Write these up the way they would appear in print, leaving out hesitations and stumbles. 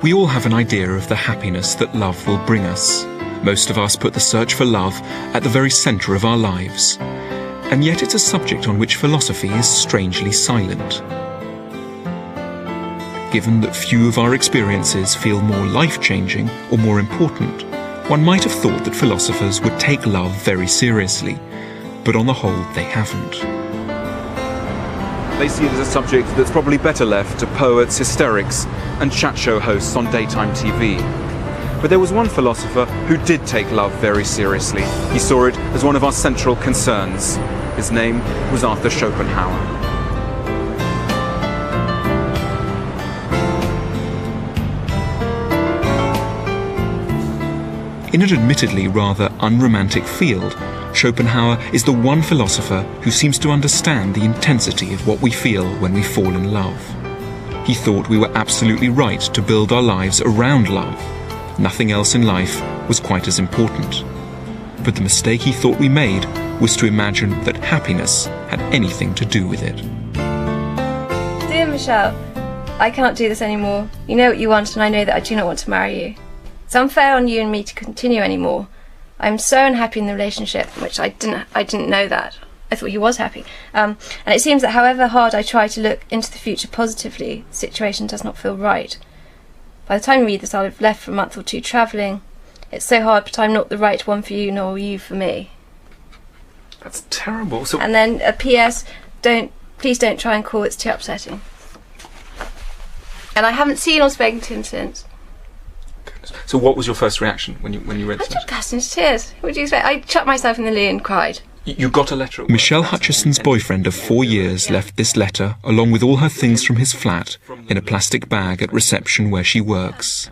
We all have an idea of the happiness that love will bring us. Most of us put the search for love at the very centre of our lives. And yet it's a subject on which philosophy is strangely silent. Given that few of our experiences feel more life-changing or more important, one might have thought that philosophers would take love very seriously, but on the whole they haven't. They see it as a subject that's probably better left to poets, hysterics, and chat show hosts on daytime TV. But there was one philosopher who did take love very seriously. He saw it as one of our central concerns. His name was Arthur Schopenhauer. In an admittedly rather unromantic field, Schopenhauer is the one philosopher who seems to understand the intensity of what we feel when we fall in love. He thought we were absolutely right to build our lives around love. Nothing else in life was quite as important. But the mistake he thought we made was to imagine that happiness had anything to do with it. Dear Michelle, I can't do this anymore. You know what you want and I know that I do not want to marry you. It's unfair on you and me to continue anymore. I'm so unhappy in the relationship, which I didn't know that. I thought he was happy. And it seems that however hard I try to look into the future positively, the situation does not feel right. By the time you read this, I'll have left for a month or two travelling. It's so hard, but I'm not the right one for you, nor you for me. That's terrible. So and then a P.S. Please don't try and call. It's too upsetting. And I haven't seen or spoken to him since. So what was your first reaction when you read I this? just burst into tears. What do you expect? I shut myself in the loo and cried. You got a letter? Michelle Hutchison's boyfriend of 4 years left this letter, along with all her things from his flat, in a plastic bag at reception where she works.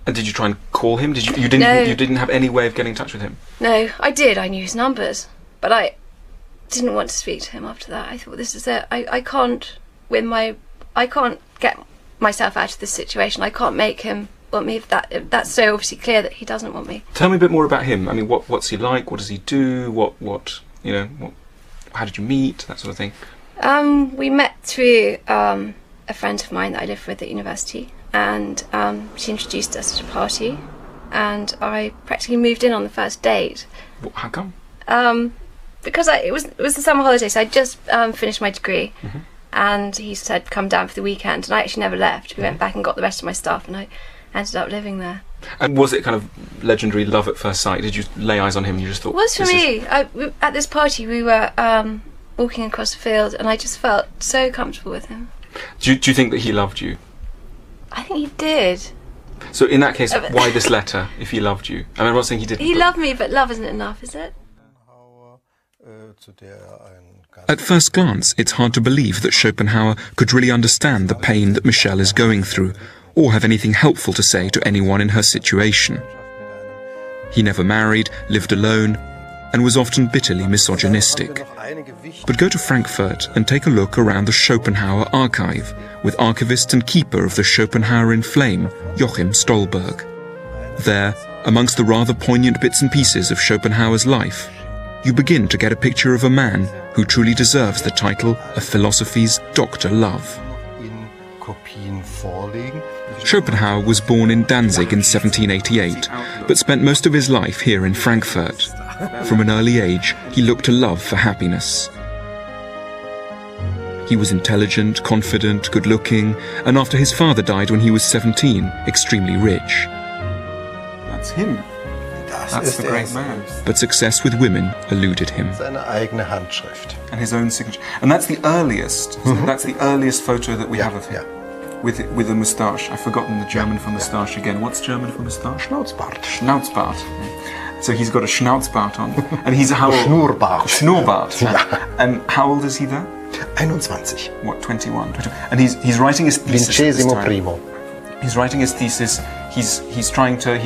And did you try and call him? You didn't have any way of getting in touch with him? No, I did. I knew his numbers. But I didn't want to speak to him after that. I thought, this is it. I can't get myself out of this situation. I can't make him want me if that's so obviously clear that he doesn't want me. Tell me a bit more about him. I mean, what's he like? What does he do? How did you meet? That sort of thing. We met through a friend of mine that I lived with at university, and she introduced us at a party, and I practically moved in on the first date. How come? Because it was the summer holidays. So I just finished my degree. Mm-hmm. And he said come down for the weekend, and I actually never left. We went back and got the rest of my stuff, and I ended up living there. And was it kind of legendary love at first sight? Did you lay eyes on him and you just thought... It was for me. At this party we were walking across the field, and I just felt so comfortable with him. Do you think that he loved you? I think he did. So in that case, why this letter, if he loved you? I mean, I'm not saying he didn't. He loved me, but love isn't enough, is it? At first glance, it's hard to believe that Schopenhauer could really understand the pain that Michelle is going through, or have anything helpful to say to anyone in her situation. He never married, lived alone, and was often bitterly misogynistic. But go to Frankfurt and take a look around the Schopenhauer archive, with archivist and keeper of the Schopenhauer in Flame, Joachim Stolberg. There, amongst the rather poignant bits and pieces of Schopenhauer's life, you begin to get a picture of a man who truly deserves the title of philosophy's Dr. Love. Schopenhauer was born in Danzig in 1788, but spent most of his life here in Frankfurt. From an early age, he looked to love for happiness. He was intelligent, confident, good-looking, and after his father died when he was 17, extremely rich. That's him. That's the great man. But success with women eluded him. And his own signature. And that's the earliest. That's the earliest photo that we have of him. With a moustache. I've forgotten the German for moustache again. What's German for moustache? Schnauzbart. Schnauzbart. So he's got a Schnauzbart on. And he's how old? Schnurrbart. Schnurrbart. Yeah. And how old is he there? 21. What, 21? And he's writing his thesis. Vincesimo primo. He's writing his thesis. He's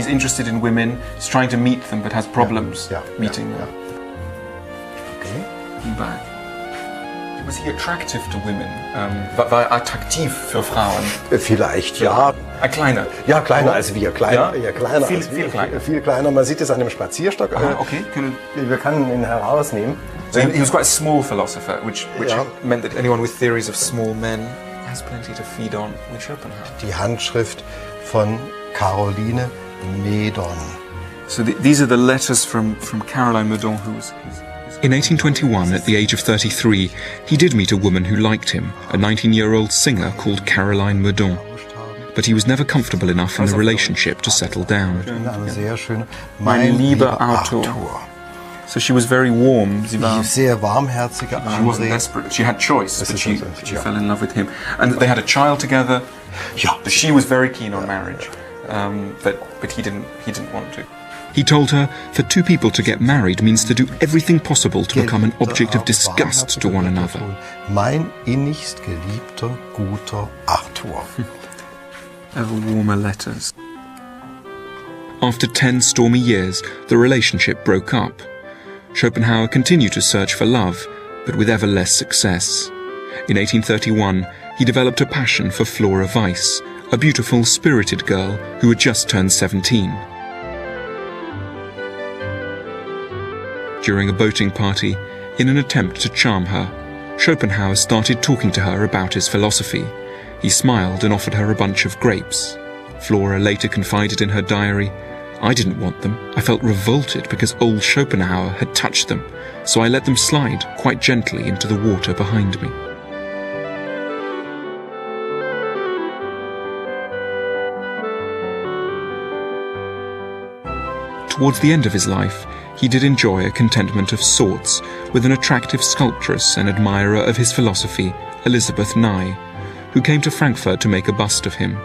interested in women. He's trying to meet them, but has problems meeting them. Okay. Back. Was he attractive to women? War attraktiv für Frauen? Vielleicht, ja. Kleiner? Ja, kleiner als wir. Kleiner, ja? Kleiner Viel, als wir. Viel kleiner. Viel kleiner. Man sieht es an dem Spazierstock. Okay. Wir können ihn herausnehmen. So he was quite a small philosopher, which meant that anyone with theories of small men has plenty to feed on with Schopenhauer. Die Handschrift von Caroline Medon. So these are the letters from Caroline Medon, who was In 1821, at the age of 33, he did meet a woman who liked him, a 19-year-old singer called Caroline Medon. But he was never comfortable enough in the relationship to settle down. Eine sehr schöne, Mein lieber Arthur. So she was very warm. Die sehr warmherzige She wasn't desperate. She had choice, but she fell in love with him. And they had a child together. Ja. She was very keen on marriage, but he didn't want to. He told her that two people to get married means to do everything possible to become an object of disgust to one another. Mein innigst geliebter, guter Arthur. Ever warmer letters. After 10 stormy years, the relationship broke up. Schopenhauer continued to search for love, but with ever less success. In 1831, he developed a passion for Flora Weiss, a beautiful, spirited girl who had just turned 17. During a boating party, in an attempt to charm her, Schopenhauer started talking to her about his philosophy. He smiled and offered her a bunch of grapes. Flora later confided in her diary, "I didn't want them. I felt revolted because old Schopenhauer had touched them, so I let them slide quite gently into the water behind me." Towards the end of his life, he did enjoy a contentment of sorts with an attractive sculptress and admirer of his philosophy, Elizabeth Nye, who came to Frankfurt to make a bust of him.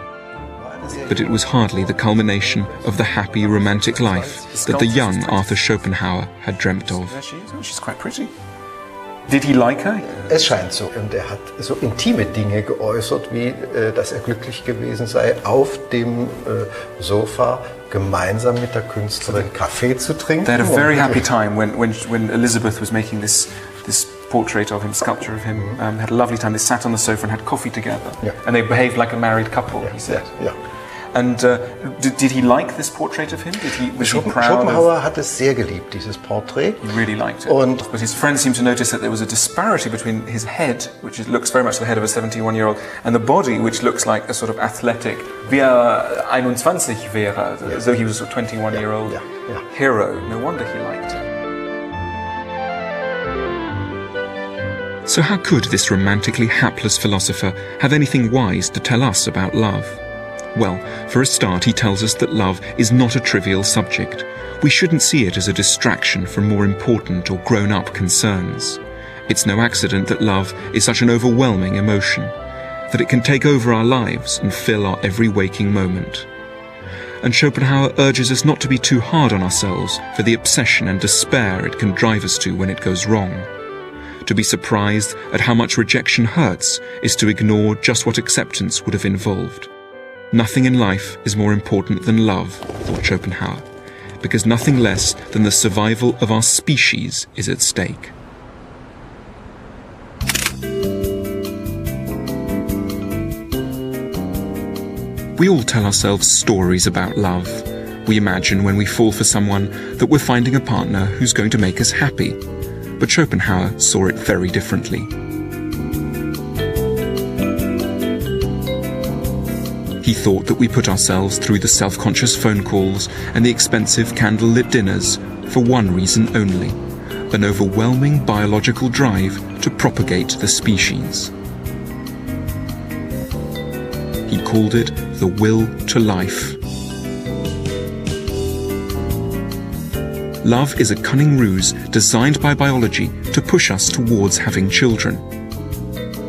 But it was hardly the culmination of the happy romantic life that the young Arthur Schopenhauer had dreamt of. There she is. Oh, she's quite pretty. Did he like her? Es scheint so. Und er hat so intime Dinge geäußert, wie dass er glücklich gewesen sei, auf dem Sofa gemeinsam mit der Künstlerin Kaffee zu trinken. They had a very happy time when Elizabeth was making this portrait of him, sculpture of him. They had a lovely time. They sat on the sofa and had coffee together. Yeah. And they behaved like a married couple, he said. Ja. And did he like this portrait of him? Was he proud Schopenhauer hat es sehr geliebt, dieses Porträt. He really liked it. But his friends seemed to notice that there was a disparity between his head, which looks very much the head of a 71-year-old, and the body, which looks like a sort of athletic, wie 21 wäre. So he was a 21-year-old hero. No wonder he liked it. So how could this romantically hapless philosopher have anything wise to tell us about love? Well, for a start, he tells us that love is not a trivial subject. We shouldn't see it as a distraction from more important or grown-up concerns. It's no accident that love is such an overwhelming emotion, that it can take over our lives and fill our every waking moment. And Schopenhauer urges us not to be too hard on ourselves for the obsession and despair it can drive us to when it goes wrong. To be surprised at how much rejection hurts is to ignore just what acceptance would have involved. Nothing in life is more important than love, thought Schopenhauer, because nothing less than the survival of our species is at stake. We all tell ourselves stories about love. We imagine when we fall for someone that we're finding a partner who's going to make us happy. But Schopenhauer saw it very differently. He thought that we put ourselves through the self-conscious phone calls and the expensive candle-lit dinners for one reason only: an overwhelming biological drive to propagate the species. He called it the will to life. Love is a cunning ruse designed by biology to push us towards having children.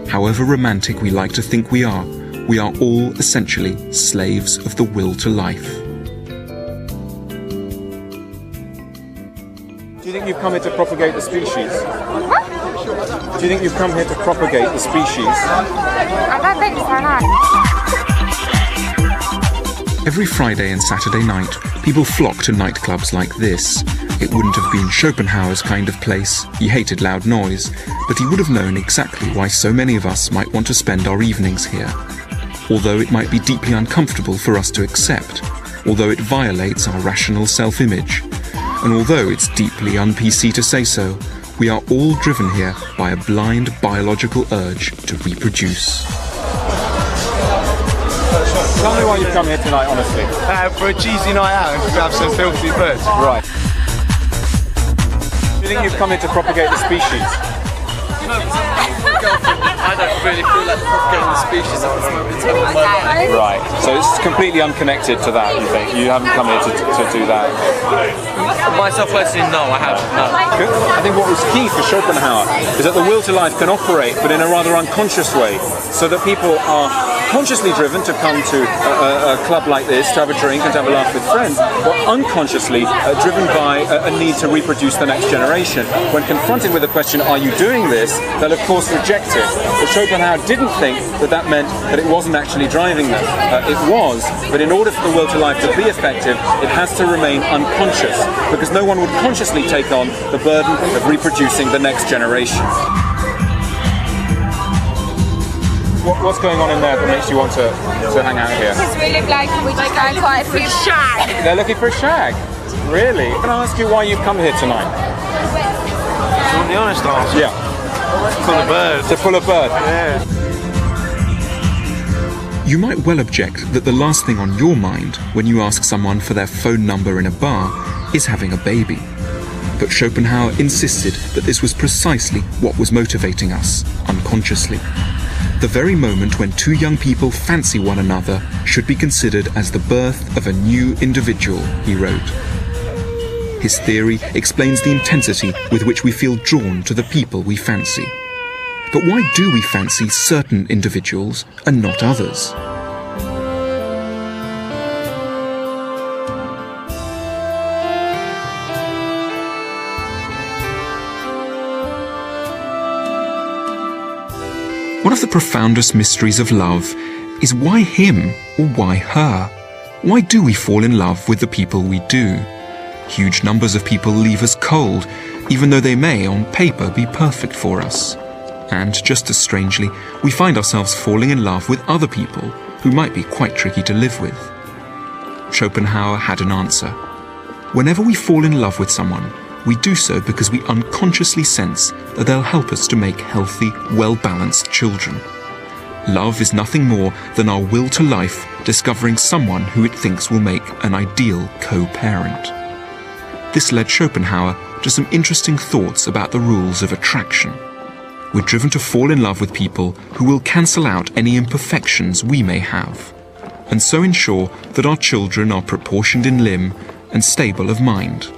However romantic we like to think we are all essentially slaves of the will to life. Do you think you've come here to propagate the species? Do you think you've come here to propagate the species? I don't think so, no. Every Friday and Saturday night, people flock to nightclubs like this. It wouldn't have been Schopenhauer's kind of place. He hated loud noise, but he would have known exactly why so many of us might want to spend our evenings here. Although it might be deeply uncomfortable for us to accept, although it violates our rational self-image, and although it's deeply un-PC to say so, we are all driven here by a blind biological urge to reproduce. Tell me why you've come here tonight, honestly. For a cheesy night out and to grab some filthy birds. Right. Do you think you've come here to propagate the species? I don't really feel like propagating the species at this moment in time. Right. So it's completely unconnected to that, you think? You haven't come here to do that? Myself personally, no, I haven't. No. Good. I think what was key for Schopenhauer is that the will to life can operate, but in a rather unconscious way, so that people are consciously driven to come to a club like this, to have a drink and to have a laugh with friends, or unconsciously driven by a need to reproduce the next generation. When confronted with the question, are you doing this, they'll of course reject it. But Schopenhauer didn't think that that meant that it wasn't actually driving them. It was, but in order for the will to life to be effective, it has to remain unconscious, because no one would consciously take on the burden of reproducing the next generation. What's going on in there that makes you want to hang out here? It's really like we're just going quite a few shag. They're looking for a shag? Really? Can I ask you why you've come here tonight? To be honest answer? Yeah. Full of birds. To pull a bird? Yeah. You might well object that the last thing on your mind when you ask someone for their phone number in a bar is having a baby. But Schopenhauer insisted that this was precisely what was motivating us, unconsciously. The very moment when two young people fancy one another should be considered as the birth of a new individual, he wrote. His theory explains the intensity with which we feel drawn to the people we fancy. But why do we fancy certain individuals and not others? One of the profoundest mysteries of love is why him or why her? Why do we fall in love with the people we do? Huge numbers of people leave us cold, even though they may, on paper, be perfect for us. And just as strangely, we find ourselves falling in love with other people who might be quite tricky to live with. Schopenhauer had an answer. Whenever we fall in love with someone, we do so because we unconsciously sense that they'll help us to make healthy, well-balanced children. Love is nothing more than our will to life discovering someone who it thinks will make an ideal co-parent. This led Schopenhauer to some interesting thoughts about the rules of attraction. We're driven to fall in love with people who will cancel out any imperfections we may have, and so ensure that our children are proportioned in limb and stable of mind.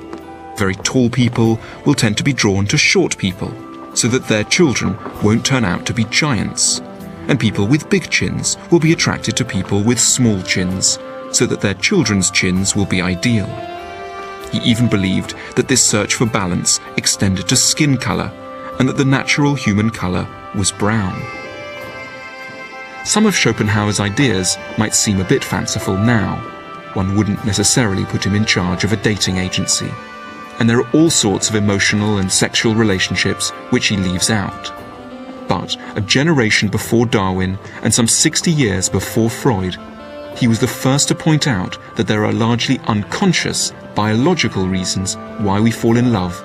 Very tall people will tend to be drawn to short people, so that their children won't turn out to be giants. And people with big chins will be attracted to people with small chins, so that their children's chins will be ideal. He even believed that this search for balance extended to skin colour, and that the natural human colour was brown. Some of Schopenhauer's ideas might seem a bit fanciful now. One wouldn't necessarily put him in charge of a dating agency. And there are all sorts of emotional and sexual relationships which he leaves out. But a generation before Darwin and some 60 years before Freud, he was the first to point out that there are largely unconscious biological reasons why we fall in love.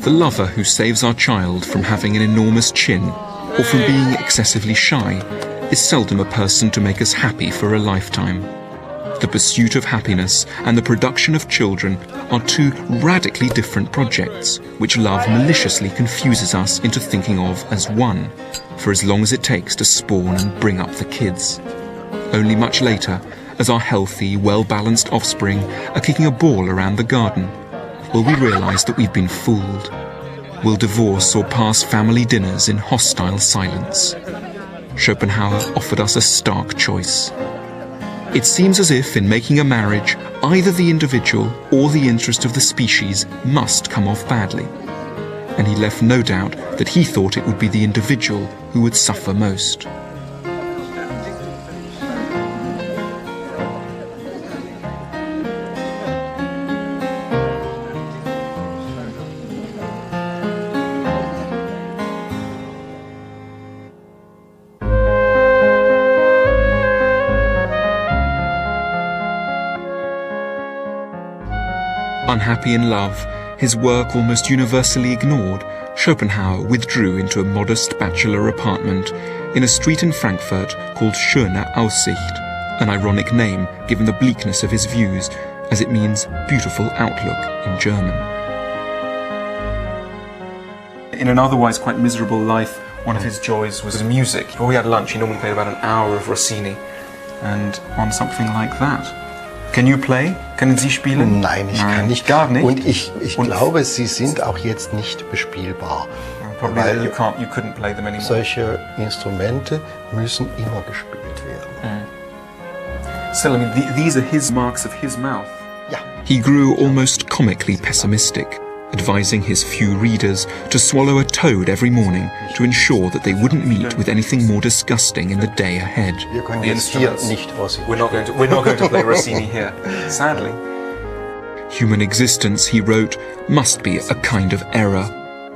The lover who saves our child from having an enormous chin or from being excessively shy is seldom a person to make us happy for a lifetime. The pursuit of happiness and the production of children are two radically different projects, which love maliciously confuses us into thinking of as one, for as long as it takes to spawn and bring up the kids. Only much later, as our healthy, well-balanced offspring are kicking a ball around the garden, will we realise that we've been fooled? Will divorce or pass family dinners in hostile silence? Schopenhauer offered us a stark choice. It seems as if in making a marriage, either the individual or the interest of the species must come off badly. And he left no doubt that he thought it would be the individual who would suffer most. Unhappy in love, his work almost universally ignored, Schopenhauer withdrew into a modest bachelor apartment in a street in Frankfurt called Schöne Aussicht, an ironic name given the bleakness of his views, as it means beautiful outlook in German. In an otherwise quite miserable life, one of his joys was music. Before we had lunch, he normally played about an hour of Rossini, and on something like that. Can you play? Können Sie spielen? Nein, ich kann nicht. Gar nicht. Und ich glaube, sie sind auch jetzt nicht bespielbar. Probably weil that you couldn't play them anymore. solche Instrumente müssen immer gespielt werden. Still, I mean, these are his marks of his mouth. Ja. He grew almost comically pessimistic, advising his few readers to swallow a toad every morning to ensure that they wouldn't meet with anything more disgusting in the day ahead. Wir können The jetzt hier instruments. nicht Rossini. We're not going to play Rossini here, sadly. Human existence, he wrote, must be a kind of error.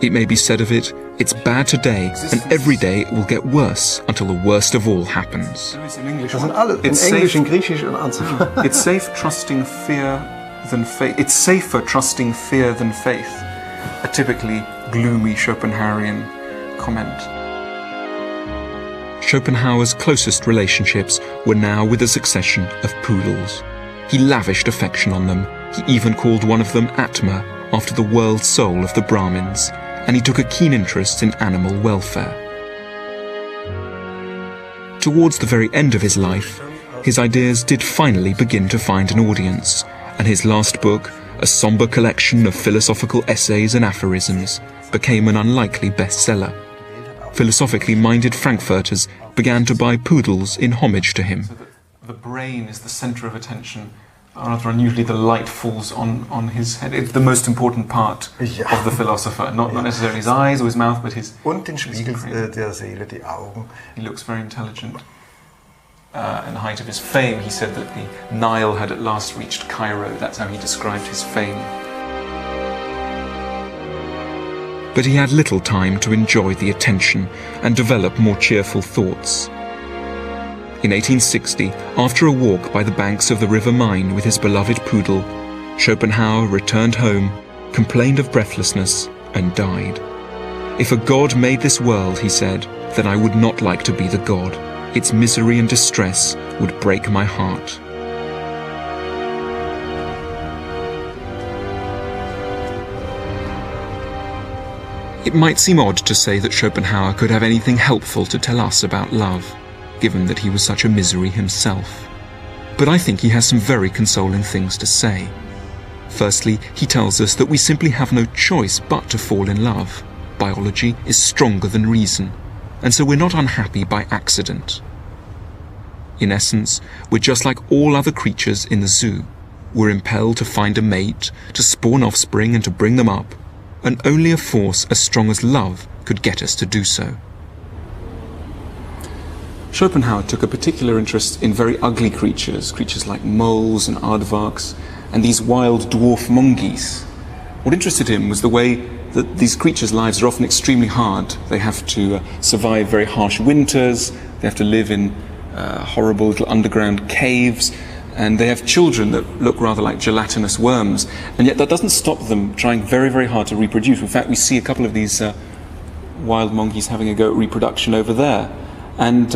It may be said of it, it's bad today, and every day it will get worse until the worst of all happens. It's in English. Das sind alle in It's Englisch, safe- in Griechisch und Anzeichen. It's safe trusting fear than faith. It's safer trusting fear than faith. A typically gloomy Schopenhauerian comment. Schopenhauer's closest relationships were now with a succession of poodles. He lavished affection on them. He even called one of them Atma, after the world soul of the Brahmins, and he took a keen interest in animal welfare. Towards the very end of his life, his ideas did finally begin to find an audience, and his last book, a somber collection of philosophical essays and aphorisms, became an unlikely bestseller. Philosophically minded Frankfurters began to buy poodles in homage to him. The brain is the centre of attention. Rather unusually, the light falls on his head. It's the most important part Ja. of the philosopher. Not necessarily his eyes or his mouth, but his... Und den his Spiegel brain. der Seele, die Augen. He looks very intelligent. In the height of his fame, he said that the Nile had at last reached Cairo. That's how he described his fame. But he had little time to enjoy the attention and develop more cheerful thoughts. In 1860, after a walk by the banks of the River Main with his beloved poodle, Schopenhauer returned home, complained of breathlessness, and died. If a god made this world, he said, then I would not like to be the god. Its misery and distress would break my heart. It might seem odd to say that Schopenhauer could have anything helpful to tell us about love, given that he was such a misery himself. But I think he has some very consoling things to say. Firstly, he tells us that we simply have no choice but to fall in love. Biology is stronger than reason, and so we're not unhappy by accident. In essence, we're just like all other creatures in the zoo. We're impelled to find a mate, to spawn offspring and to bring them up, and only a force as strong as love could get us to do so. Schopenhauer took a particular interest in very ugly creatures like moles and aardvarks, and these wild dwarf monkeys. What interested him was the way that these creatures' lives are often extremely hard. They have to survive very harsh winters, they have to live in horrible little underground caves, and they have children that look rather like gelatinous worms, and yet that doesn't stop them trying very, very hard to reproduce. In fact, we see a couple of these wild monkeys having a go at reproduction over there. And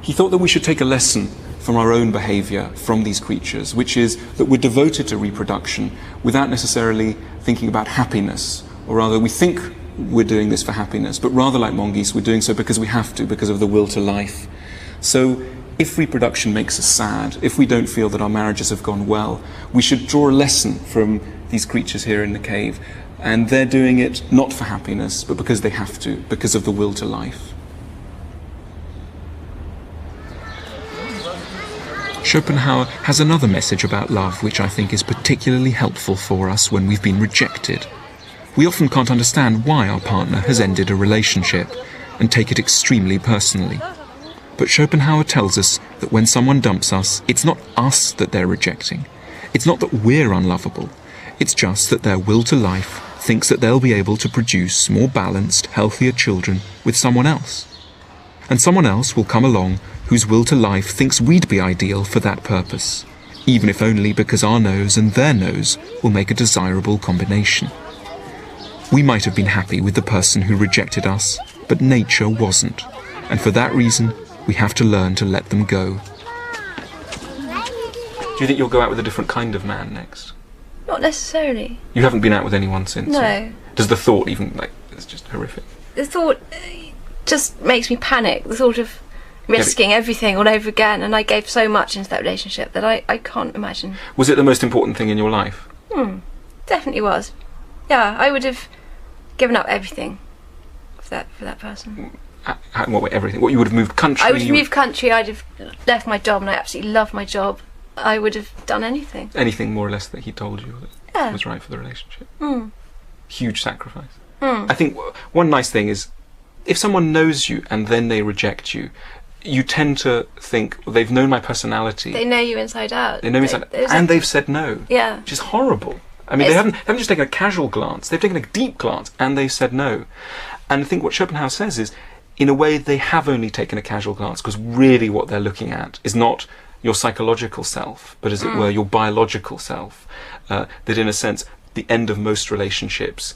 he thought that we should take a lesson from our own behaviour from these creatures, which is that we're devoted to reproduction without necessarily thinking about happiness, or rather we think we're doing this for happiness, but rather like monkeys, we're doing so because we have to, because of the will to life. So if reproduction makes us sad, if we don't feel that our marriages have gone well, we should draw a lesson from these creatures here in the cave, and they're doing it not for happiness, but because they have to, because of the will to life. Schopenhauer has another message about love which I think is particularly helpful for us when we've been rejected. We often can't understand why our partner has ended a relationship and take it extremely personally. But Schopenhauer tells us that when someone dumps us, it's not us that they're rejecting. It's not that we're unlovable. It's just that their will to life thinks that they'll be able to produce more balanced, healthier children with someone else. And someone else will come along whose will to life thinks we'd be ideal for that purpose, even if only because our nose and their nose will make a desirable combination. We might have been happy with the person who rejected us, but nature wasn't, and for that reason we have to learn to let them go. Do you think you'll go out with a different kind of man next? Not necessarily. You haven't been out with anyone since? No. Or does the thought even, like, it's just horrific? The thought just makes me panic, the thought of risking everything all over again, and I gave so much into that relationship that I can't imagine. Was it the most important thing in your life? Definitely was. Yeah, I would have given up everything for that person. In what way, everything? What, you would have moved country? I would have moved country, I'd have left my job, and I absolutely love my job. I would have done anything. Anything more or less that he told you that was right for the relationship? Huge sacrifice. I think one nice thing is, if someone knows you and then they reject you, you tend to think, well, they've known my personality. They know you inside out. They know me inside out, and they've said no. Yeah. Which is horrible. I mean, they haven't just taken a casual glance, they've taken a deep glance, and they've said no. And I think what Schopenhauer says is, in a way, they have only taken a casual glance, because really what they're looking at is not your psychological self, but as it were, your biological self. That in a sense, the end of most relationships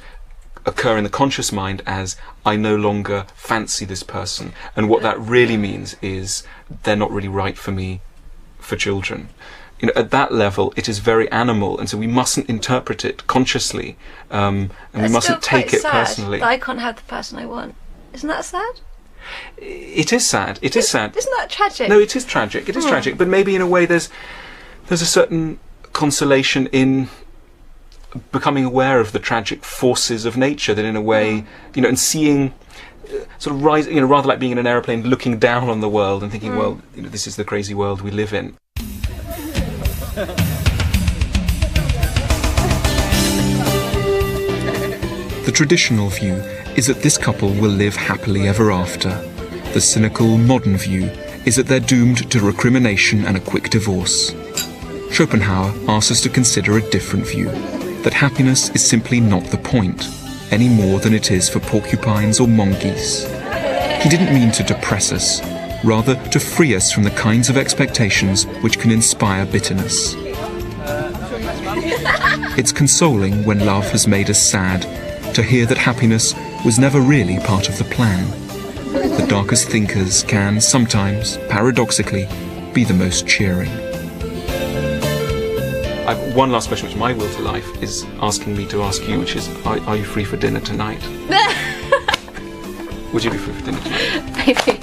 occur in the conscious mind as, I no longer fancy this person. And what that really means is, they're not really right for me for children. You know, at that level, it is very animal, and so we mustn't interpret it consciously, and we mustn't take it personally. That I can't have the person I want. Isn't that sad? It is sad. It is sad. Isn't that tragic? No, it is tragic. It is tragic. But maybe in a way, there's a certain consolation in becoming aware of the tragic forces of nature. That in a way, you know, and seeing sort of rise, you know, rather like being in an aeroplane, looking down on the world and thinking, well, you know, this is the crazy world we live in. The traditional view is that this couple will live happily ever after. The cynical, modern view is that they're doomed to recrimination and a quick divorce. Schopenhauer asks us to consider a different view, that happiness is simply not the point, any more than it is for porcupines or monkeys. He didn't mean to depress us, rather to free us from the kinds of expectations which can inspire bitterness. It's consoling when love has made us sad, to hear that happiness was never really part of the plan. The darkest thinkers can sometimes, paradoxically, be the most cheering. I've one last question, which my will to life is asking me to ask you, which is, are you free for dinner tonight? Would you be free for dinner tonight? Maybe.